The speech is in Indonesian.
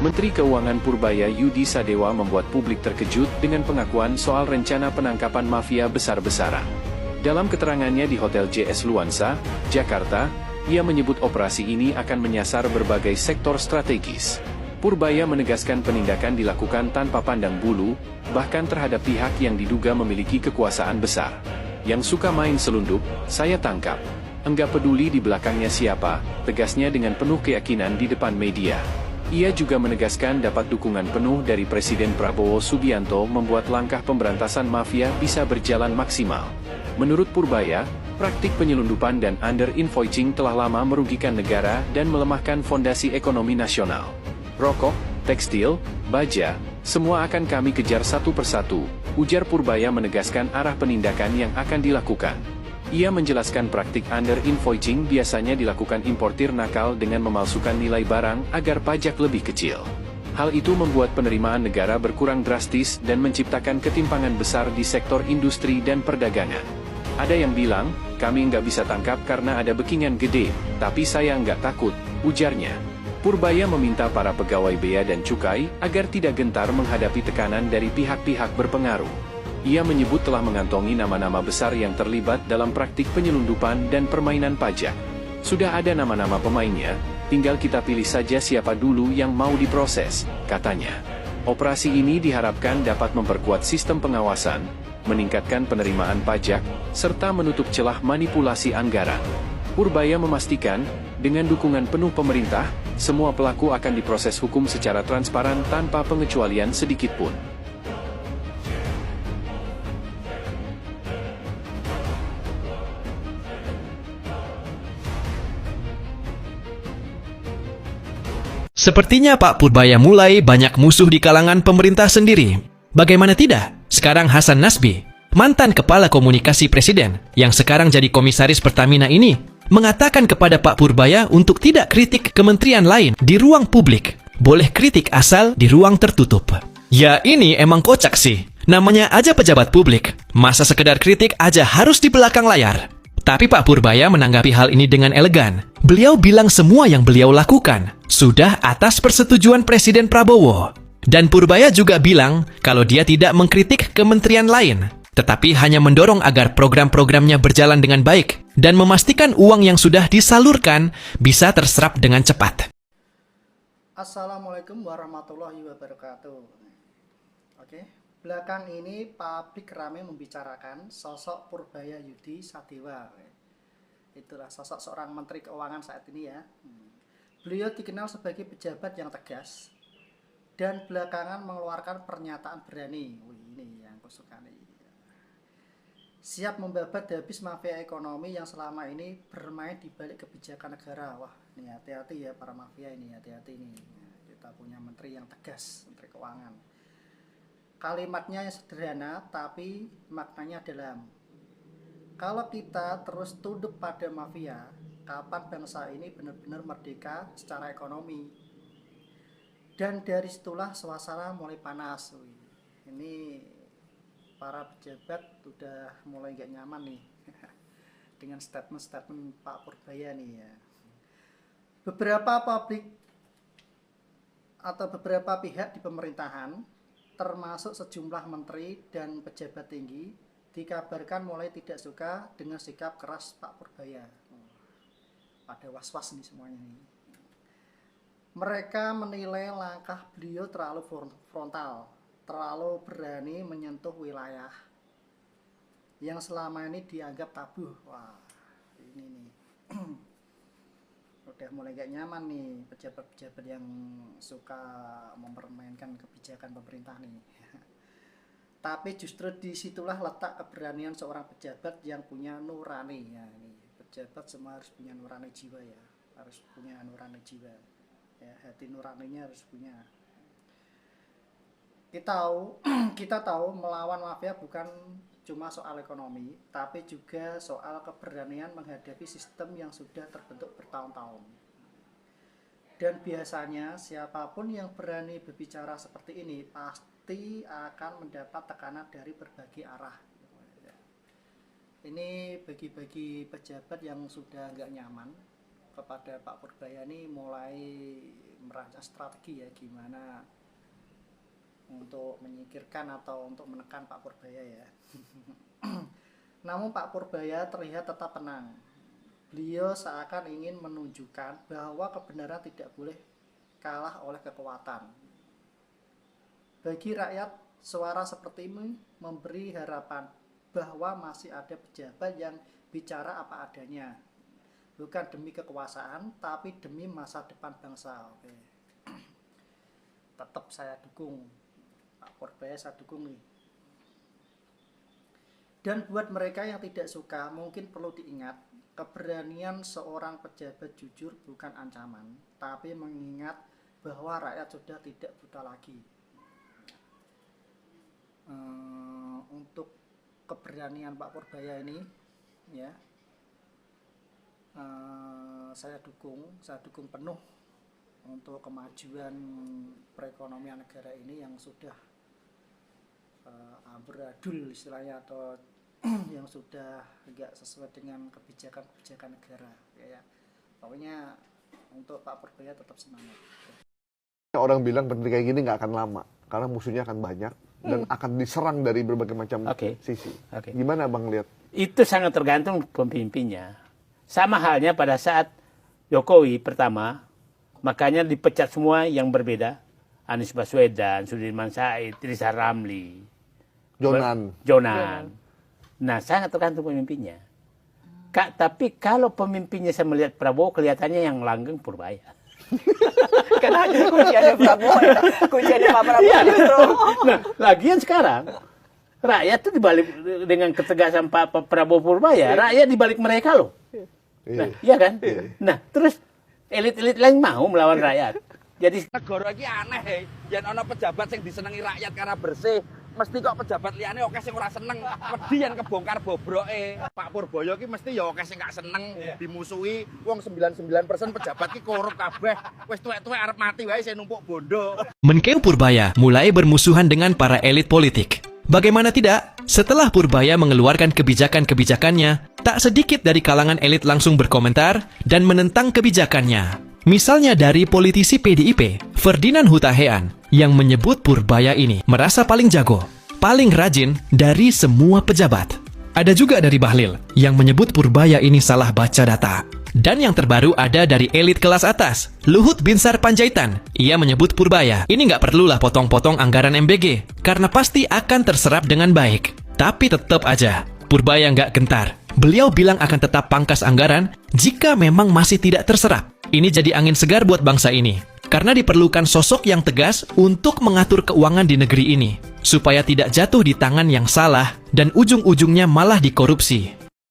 Menteri Keuangan Purbaya Yudi Sadewa membuat publik terkejut dengan pengakuan soal rencana penangkapan mafia besar-besaran. Dalam keterangannya di Hotel JS Luansa, Jakarta, ia menyebut operasi ini akan menyasar berbagai sektor strategis. Purbaya menegaskan penindakan dilakukan tanpa pandang bulu, bahkan terhadap pihak yang diduga memiliki kekuasaan besar. Yang suka main selundup, saya tangkap. Enggak peduli di belakangnya siapa, tegasnya dengan penuh keyakinan di depan media. Ia juga menegaskan dapat dukungan penuh dari Presiden Prabowo Subianto membuat langkah pemberantasan mafia bisa berjalan maksimal. Menurut Purbaya, praktik penyelundupan dan under-invoicing telah lama merugikan negara dan melemahkan fondasi ekonomi nasional. Rokok, tekstil, baja, semua akan kami kejar satu persatu, ujar Purbaya menegaskan arah penindakan yang akan dilakukan. Ia menjelaskan praktik under-invoicing biasanya dilakukan importir nakal dengan memalsukan nilai barang agar pajak lebih kecil. Hal itu membuat penerimaan negara berkurang drastis dan menciptakan ketimpangan besar di sektor industri dan perdagangan. Ada yang bilang, kami nggak bisa tangkap karena ada backingan gede, tapi saya nggak takut, ujarnya. Purbaya meminta para pegawai bea dan cukai agar tidak gentar menghadapi tekanan dari pihak-pihak berpengaruh. Ia menyebut telah mengantongi nama-nama besar yang terlibat dalam praktik penyelundupan dan permainan pajak. Sudah ada nama-nama pemainnya, tinggal kita pilih saja siapa dulu yang mau diproses, katanya. Operasi ini diharapkan dapat memperkuat sistem pengawasan, meningkatkan penerimaan pajak, serta menutup celah manipulasi anggaran. Purbaya memastikan, dengan dukungan penuh pemerintah, semua pelaku akan diproses hukum secara transparan tanpa pengecualian sedikitpun. Sepertinya Pak Purbaya mulai banyak musuh di kalangan pemerintah sendiri. Bagaimana tidak? Sekarang Hasan Nasbi, mantan Kepala Komunikasi Presiden, yang sekarang jadi Komisaris Pertamina ini, mengatakan kepada Pak Purbaya untuk tidak kritik kementerian lain di ruang publik. Boleh kritik asal di ruang tertutup. Ya ini emang kocak sih. Namanya aja pejabat publik. Masa sekedar kritik aja harus di belakang layar? Tapi Pak Purbaya menanggapi hal ini dengan elegan. Beliau bilang semua yang beliau lakukan sudah atas persetujuan Presiden Prabowo. Dan Purbaya juga bilang kalau dia tidak mengkritik kementerian lain, tetapi hanya mendorong agar program-programnya berjalan dengan baik dan memastikan uang yang sudah disalurkan bisa terserap dengan cepat. Assalamualaikum warahmatullahi wabarakatuh. Oke. Belakang ini publik ramai membicarakan sosok Purbaya Yudi Sadewa. Itulah sosok seorang Menteri Keuangan saat ini ya. Beliau dikenal sebagai pejabat yang tegas dan belakangan mengeluarkan pernyataan berani. Ini yang aku suka nih. Siap membabat habis mafia ekonomi yang selama ini bermain di balik kebijakan negara. Wah, ini hati-hati ya para mafia ini, hati-hati nih. Kita punya menteri yang tegas, Menteri Keuangan. Kalimatnya yang sederhana tapi maknanya dalam. Kalau kita terus tunduk pada mafia, kapan bangsa ini benar-benar merdeka secara ekonomi? Dan dari situlah suasana mulai panas. Ini para pejabat udah mulai gak nyaman nih dengan statement-statement Pak Purbaya nih ya. Beberapa publik atau beberapa pihak di pemerintahan, termasuk sejumlah menteri dan pejabat tinggi, dikabarkan mulai tidak suka dengan sikap keras Pak Purbaya. Pada was-was nih semuanya nih. Mereka menilai langkah beliau terlalu frontal, terlalu berani menyentuh wilayah yang selama ini dianggap tabu. Wah, ini nih. Udah mulai gak nyaman nih pejabat-pejabat yang suka mempermainkan kebijakan pemerintah nih. Tapi justru disitulah letak keberanian seorang pejabat yang punya nurani ya. Ini pejabat semua harus punya nurani jiwa ya, harus punya nurani jiwa ya, hati nuraninya harus punya. Kita tahu melawan mafia bukan cuma soal ekonomi, tapi juga soal keberanian menghadapi sistem yang sudah terbentuk bertahun-tahun. Dan biasanya siapapun yang berani berbicara seperti ini pasti akan mendapat tekanan dari berbagai arah. Ini bagi-bagi pejabat yang sudah nggak nyaman kepada Pak Purbaya ini mulai merancang strategi ya gimana untuk menyingkirkan atau untuk menekan Pak Purbaya ya. Namun Pak Purbaya terlihat tetap tenang. Beliau seakan ingin menunjukkan bahwa kebenaran tidak boleh kalah oleh kekuatan. Bagi rakyat, suara seperti ini memberi harapan bahwa masih ada pejabat yang bicara apa adanya. Bukan demi kekuasaan, tapi demi masa depan bangsa. Oke. Tetap saya dukung. Pak Purbaya saya dukung nih. Dan buat mereka yang tidak suka, mungkin perlu diingat, keberanian seorang pejabat jujur bukan ancaman, tapi mengingat bahwa rakyat sudah tidak buta lagi. Untuk keberanian Pak Purbaya ini, ya, saya dukung penuh untuk kemajuan perekonomian negara ini yang sudah amburadul istilahnya, atau yang sudah tidak sesuai dengan kebijakan negara ya. Pokoknya untuk Pak Purbaya tetap semangat. Orang bilang berhenti kayak gini nggak akan lama karena musuhnya akan banyak dan akan diserang dari berbagai macam sisi. Gimana Bang lihat? Itu sangat tergantung pemimpinnya. Sama halnya pada saat Jokowi pertama, makanya dipecat semua yang berbeda. Anies Baswedan, Sudirman Said, Rizal Ramli, Jonan. Nah, sangat tergantung pemimpinnya. Tapi kalau pemimpinnya saya melihat Prabowo, kelihatannya yang langgeng Purbaya. Karena kunciannya Prabowo ya. Kunciannya Pak Prabowo justru. Nah, lagian sekarang, rakyat itu dibalik dengan ketegasan Pak Prabowo Purbaya, rakyat dibalik mereka loh. Nah, iya kan? Nah, terus elit-elit lain mau melawan rakyat. Jadi negara iki aneh yen ana pejabat sing disenengi rakyat karena bersih, mesti kok pejabat liyane akeh sing ora seneng, wedi yen kebongkar bobroke. Pak Purbaya ki mesti ya akeh sing gak seneng, dimusuhi. Wong 99% pejabat ki korup kabeh. Wis tuwek-tuwek arep mati wae sing numpuk bondo. Menkeu Purbaya mulai bermusuhan dengan para elit politik. Bagaimana tidak? Setelah Purbaya mengeluarkan kebijakan-kebijakannya, tak sedikit dari kalangan elit langsung berkomentar dan menentang kebijakannya. Misalnya dari politisi PDIP, Ferdinand Hutahean, yang menyebut Purbaya ini merasa paling jago, paling rajin dari semua pejabat. Ada juga dari Bahlil, yang menyebut Purbaya ini salah baca data. Dan yang terbaru ada dari elit kelas atas, Luhut Binsar Panjaitan. Ia menyebut Purbaya ini nggak perlulah potong-potong anggaran MBG, karena pasti akan terserap dengan baik. Tapi tetap aja, Purbaya nggak gentar. Beliau bilang akan tetap pangkas anggaran jika memang masih tidak terserap. Ini jadi angin segar buat bangsa ini, karena diperlukan sosok yang tegas untuk mengatur keuangan di negeri ini, supaya tidak jatuh di tangan yang salah dan ujung-ujungnya malah dikorupsi.